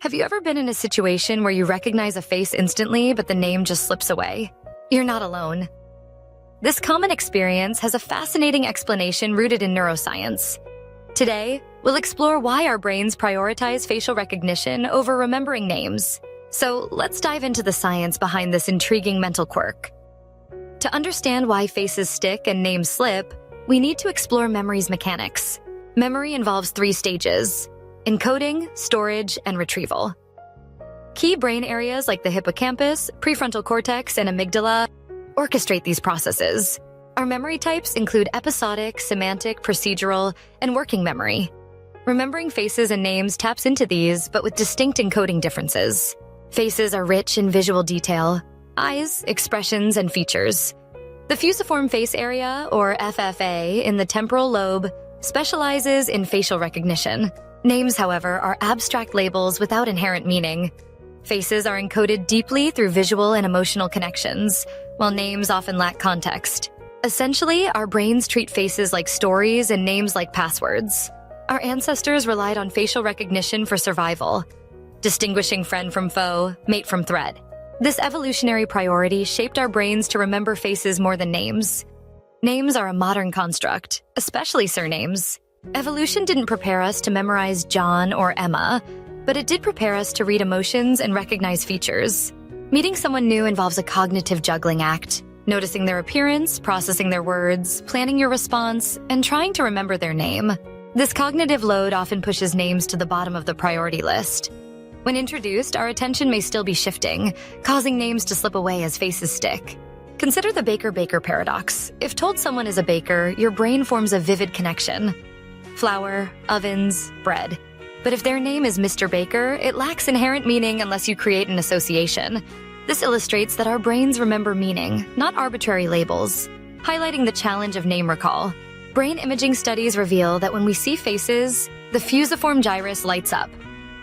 Have you ever been in a situation where you recognize a face instantly, but the name just slips away? You're not alone. This common experience has a fascinating explanation rooted in neuroscience. Today, we'll explore why our brains prioritize facial recognition over remembering names. So let's dive into the science behind this intriguing mental quirk. To understand why faces stick and names slip, we need to explore memory's mechanics. Memory involves three stages: encoding, storage, and retrieval. Key brain areas like the hippocampus, prefrontal cortex, and amygdala orchestrate these processes. Our memory types include episodic, semantic, procedural, and working memory. Remembering faces and names taps into these, but with distinct encoding differences. Faces are rich in visual detail: eyes, expressions, and features. The fusiform face area, or FFA, in the temporal lobe specializes in facial recognition. Names, however, are abstract labels without inherent meaning. Faces are encoded deeply through visual and emotional connections, while names often lack context. Essentially, our brains treat faces like stories and names like passwords. Our ancestors relied on facial recognition for survival, distinguishing friend from foe, mate from threat. This evolutionary priority shaped our brains to remember faces more than names. Names are a modern construct, especially surnames. Evolution didn't prepare us to memorize John or Emma, but it did prepare us to read emotions and recognize features. Meeting someone new involves a cognitive juggling act, noticing their appearance, processing their words, planning your response, and trying to remember their name. This cognitive load often pushes names to the bottom of the priority list. When introduced, our attention may still be shifting, causing names to slip away as faces stick. Consider the baker-baker paradox. If told someone is a baker, your brain forms a vivid connection: flour, ovens, bread. But if their name is Mr. Baker, it lacks inherent meaning unless you create an association. This illustrates that our brains remember meaning, not arbitrary labels, highlighting the challenge of name recall. Brain imaging studies reveal that when we see faces, the fusiform gyrus lights up,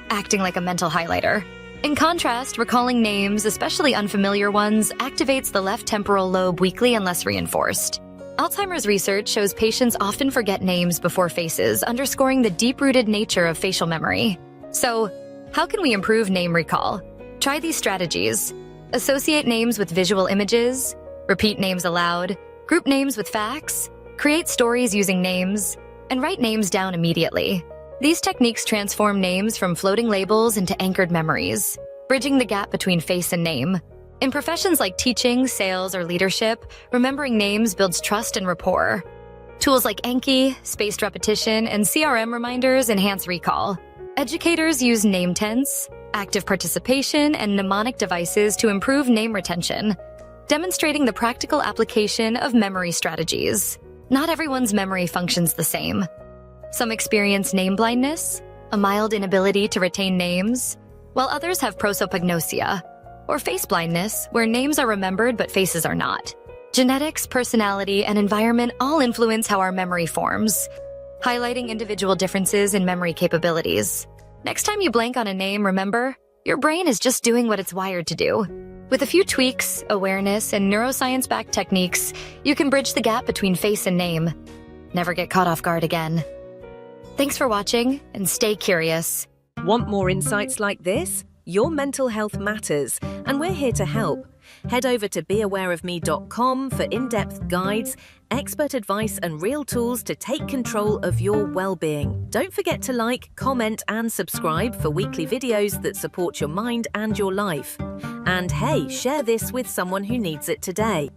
acting like a mental highlighter. In contrast, recalling names, especially unfamiliar ones, activates the left temporal lobe weakly unless reinforced. Alzheimer's research shows patients often forget names before faces, underscoring the deep-rooted nature of facial memory. So, how can we improve name recall? Try these strategies. Associate names with visual images, repeat names aloud, group names with facts, create stories using names, and write names down immediately. These techniques transform names from floating labels into anchored memories, bridging the gap between face and name. In professions like teaching, sales, or leadership, remembering names builds trust and rapport. Tools like Anki, spaced repetition, and CRM reminders enhance recall. Educators use name tense, active participation, and mnemonic devices to improve name retention, demonstrating the practical application of memory strategies. Not everyone's memory functions the same. Some experience name blindness, a mild inability to retain names, while others have prosopagnosia, or face blindness, where names are remembered but faces are not. Genetics, personality, and environment all influence how our memory forms, highlighting individual differences in memory capabilities. Next time you blank on a name, remember, your brain is just doing what it's wired to do. With a few tweaks, awareness, and neuroscience-backed techniques, you can bridge the gap between face and name. Never get caught off guard again. Thanks for watching, and stay curious. Want more insights like this? Your mental health matters, and we're here to help. Head over to beawareofme.com for in-depth guides, expert advice, and real tools to take control of your well-being. Don't forget to like, comment, and subscribe for weekly videos that support your mind and your life. And hey, share this with someone who needs it today.